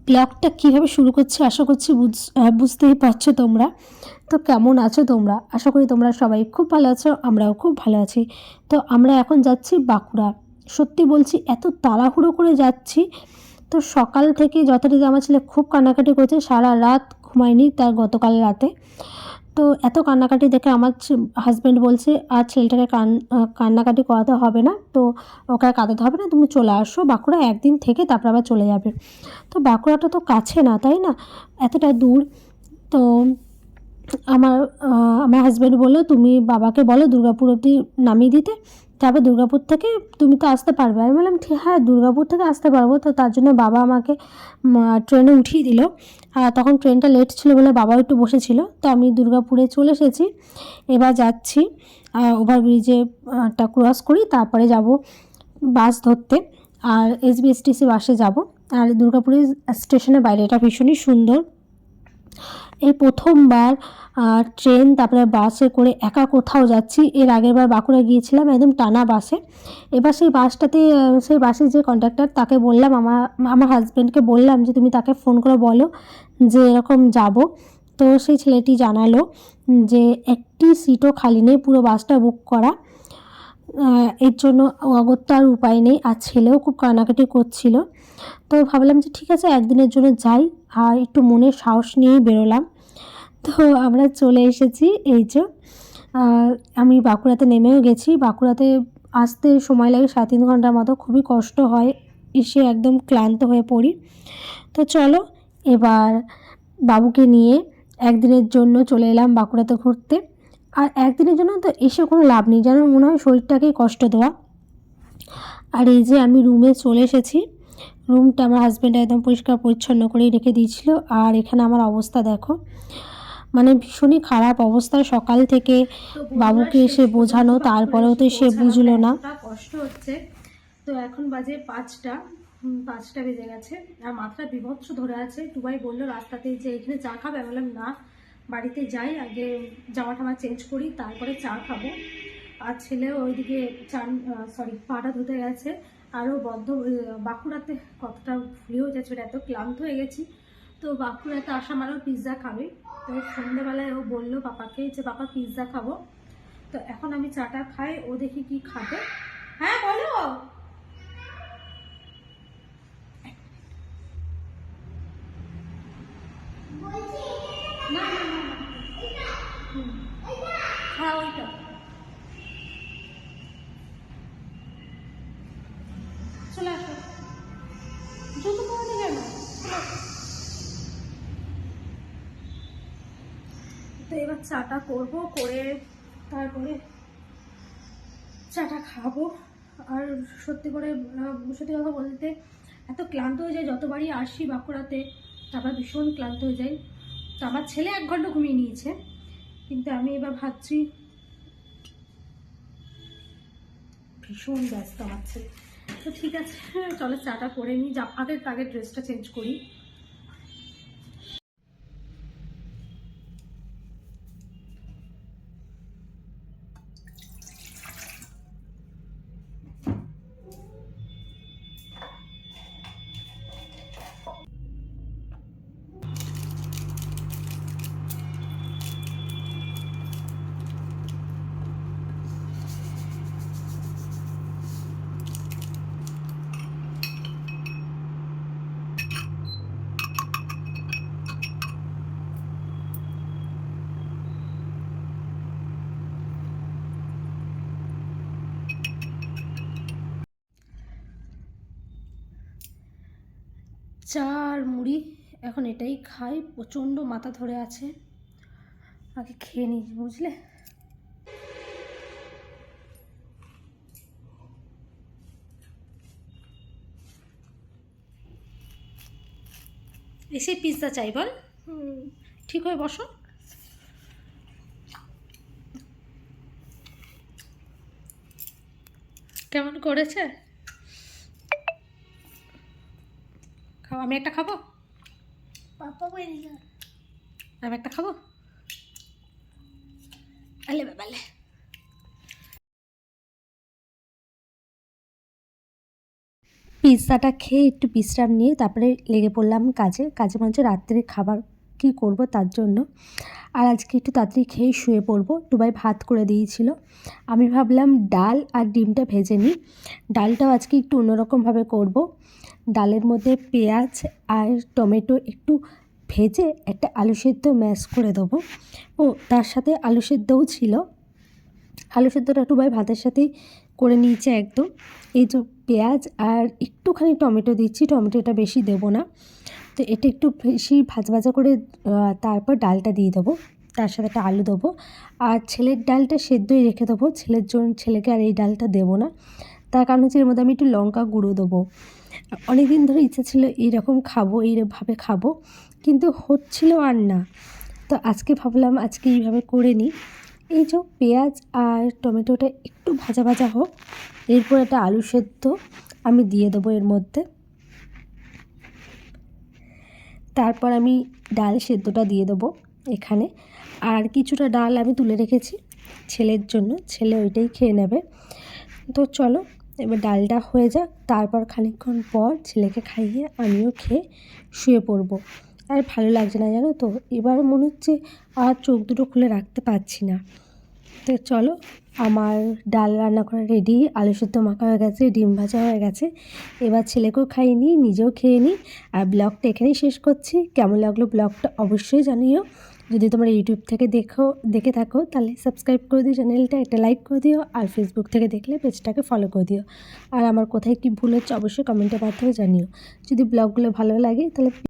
ব্লগটা কীভাবে শুরু করছি আশা করছি বুঝতেই পারছো তোমরা। তো কেমন আছো তোমরা? আশা করি তোমরা সবাই খুব ভালো আছো, আমরাও খুব ভালো আছি। তো আমরা এখন যাচ্ছি বাঁকুড়া। সত্যি বলছি এত তাড়াহুড়ো করে যাচ্ছি। তো সকাল থেকে যথারীতি আমার ছেলে খুব কান্নাকাটি করেছে, সারা রাত ঘুমায়নি তার গতকাল রাতে। তো এত কান্নাকাটি দেখে আমার হাজব্যান্ড বলছে আর ছেলেটাকে কান্নাকাটি করাতে হবে না, তো ওকে আর কাঁদাতে হবে না, তুমি চলে আসো বাঁকুড়া, একদিন থেকে তারপর আবার চলে যাবে। তো বাঁকুড়াটা তো কাছে না, তাই না? এতটা দূর। তো আমার আমার হাজব্যান্ড বললো তুমি বাবাকে বলো দুর্গাপুর অবধি নামিয়ে দিতে, তারপর দুর্গাপুর থেকে তুমি তো আসতে পারবে। আমি বললাম ঠিক, হ্যাঁ দুর্গাপুর থেকে আসতে পারবো। তো তার জন্য বাবা আমাকে ট্রেনে উঠিয়ে দিল। তখন ট্রেনটা লেট ছিল বলে বাবাও একটু বসেছিল। তো আমি দুর্গাপুরে চলে এসেছি, এবার যাচ্ছি ওভারব্রিজে টা ক্রস করি, তারপরে যাব বাস ধরতে। আর এসবিএসটিসি বাসে যাব। আর দুর্গাপুরের স্টেশনের বাইরে, এটা ভীষণই সুন্দর। এই প্রথমবার ট্রেন তারপরে বাসে করে একা কোথাও যাচ্ছি। এর আগেরবার বাঁকুড়া গিয়েছিলাম একদম টানা বাসে। এবার সেই বাসটাতে সেই বাসের যে কন্ডাক্টর তাকে বললাম, আমার হাজব্যান্ডকে বললাম যে তুমি তাকে ফোন করে বলো যে এরকম যাব। তো সেই ছেলেটি জানালো যে একটি সিটও খালি নেই, পুরো বাসটা বুক করা। এর জন্য অগত্যা আর উপায় নেই। আর ছেলেও খুব কান্নাকাটি করছিল। তো ভাবলাম যে ঠিক আছে একদিনের জন্য যাই, আর একটু মনের সাহস নিয়েই বেরোলাম। তো আমরা চলে এসেছি। এই যে আমি বাঁকুড়াতে নেমেও গেছি। বাঁকুড়াতে আসতে সময় লাগে 3.5 ঘন্টার মতো, খুবই কষ্ট হয়, এসে একদম ক্লান্ত হয়ে পড়ি। তো চলো এবার বাবুকে নিয়ে একদিনের জন্য চলে এলাম বাঁকুড়াতে ঘুরতে। আর একদিনের জন্য তো এসে কোনো লাভ নেই, যেন মনে হয় শরীরটাকেই কষ্ট দেওয়া। আর এই যে আমি রুমে চলে এসেছি। রুমটা আমার হাজব্যান্ড একদম পরিষ্কার পরিচ্ছন্ন করেই রেখে দিয়েছিল। আর এখানে আমার অবস্থা দেখো, মানে ভীষণই খারাপ অবস্থা। সকাল থেকে বাবুকে এসে বোঝানো, তারপরেও তো সে বুঝলো না। কষ্ট হচ্ছে। তো এখন বাজে 5টা বেজে গেছে, আর মাথাটা বিভৎস ধরে আছে। টুবাই বললো রাস্তাতেই যে এখানে চা খাবে। আমি বললাম না, বাড়িতে যাই, আগে জামা টামা চেঞ্জ করি, তারপরে চা খাবো। আর ছেলেও ওইদিকে পাটা ধুতে গেছে। আরও বাঁকুড়াতে কতটা ভুলেও যাচ্ছে, এত ক্লান্ত হয়ে গেছি। তো বাঁকুড়াতে আসা মানেও পিৎজা খাবে। তো সন্ধ্যেবেলায় ও বললো পাপাকে যে পাপা পিৎজা খাবো। তো এখন আমি চাটা খাই, ও দেখি কি খাবে। হ্যাঁ বলো। না না না, হ্যাঁ ওইটা। চলে আসো, জুতো পরে কেন? তো এবার চাটা করবো, করে তারপরে চাটা খাবো। আর সত্যি কথা বলতে এত ক্লান্ত হয়ে যায় যতবারই আসি বাঁকুড়াতে, তারপর ভীষণ ক্লান্ত হয়ে যাই। তো আমার ছেলে 1 ঘন্টা ঘুমিয়ে নিয়েছে, কিন্তু আমি এবার ভাবছি, ভীষণ ব্যস্ত আমার ছেলে। তো ঠিক আছে চলো চাটা করে নিই, আগে ড্রেসটা চেঞ্জ করি। চা আর মুড়ি এখন এটাই খাই, প্রচণ্ড মাথা ধরে আছে। আগে খেয়ে নিই বুঝলে। এসে পিৎজা চাই বল। ঠিক হয়ে বসো। কেমন করেছে? খাও, আমি একটা খাবো। আমি একটা খাবো। আলে বাবালে। পিৎজাটা খেয়ে একটু বিশ্রাম নিয়ে তারপরে লেগে পড়লাম কাজে মানে রাত্রে খাবার কী করব তার জন্য। আর আজকে একটু তাড়াতাড়ি খেয়ে শুয়ে পড়বো। টুবাই ভাত করে দিয়েছিল, আমি ভাবলাম ডাল আর ডিমটা ভেজে নিই। ডালটাও আজকে একটু অন্যরকমভাবে করব। ডালের মধ্যে পেঁয়াজ আর টমেটো একটু ভেজে একটা আলু সেদ্ধ ম্যাশ করে দেবো। ও তার সাথে আলু সেদ্ধও ছিল, আলু সেদ্ধটা টুবাই ভাতের সাথেই করে নিয়েছে একদম। এই যে পেঁয়াজ আর একটুখানি টমেটো দিচ্ছি, টমেটোটা বেশি দেবো না। তো এটা একটু বেশি ভাজা করে তারপর ডালটা দিয়ে দেবো, তার সাথে একটা আলু দেবো। আর ছেলের ডালটা সেদ্ধই রেখে দেবো, ছেলেকে আর এই ডালটা দেবো না। তার কারণ হচ্ছে এর মধ্যে আমি একটু লঙ্কা গুঁড়ো দেবো। অনেক দিন ধরে ইচ্ছা ছিল এইরকম খাবো, এইভাবে খাবো, কিন্তু হচ্ছিল আর না। তো আজকে ভাবলাম আজকে এইভাবে করে নিই। এই যে পেঁয়াজ আর টমেটোটা একটু ভাজা হোক, এরপর একটা আলু সেদ্ধ আমি দিয়ে দেবো এর মধ্যে। তারপর আমি ডাল সেদ্ধটা দিয়ে দেবো এখানে। আর কিছুটা ডাল আমি তুলে রেখেছি ছেলের জন্য, ছেলে ওইটাই খেয়ে নেবে। তো চলো এবার ডালটা হয়ে যাক, তারপর খানিকক্ষণ পর ছেলেকে খাইয়ে আমিও খেয়ে শুয়ে পড়বো। আর ভালো লাগছে না জানো তো, এবার মনে হচ্ছে আর চোখ দুটো খুলে রাখতে পারছি না। তো চলো, আমার ডাল রান্না করা রেডি, আলু সেদ্ধ মাখা হয়ে গেছে, ডিম ভাজা হয়ে গেছে। এবার ছেলেকেও খাইয়ে নিই, নিজেও খেয়ে নিই। আর ব্লগটা এখানেই শেষ করছি। কেমন লাগলো ব্লগটা অবশ্যই জানিও। যদি তোমরা ইউটিউব থেকে দেখে থাকো তাহলে সাবস্ক্রাইব করে দিও চ্যানেলটা, একটা লাইক করে দিও। আর ফেসবুক থেকে দেখলে পেজটাকে ফলো করে দিও। আর আমার কোথায় কী ভুল হচ্ছে অবশ্যই কমেন্টের মাধ্যমে জানিও। যদি ব্লগগুলো ভালো লাগে তাহলে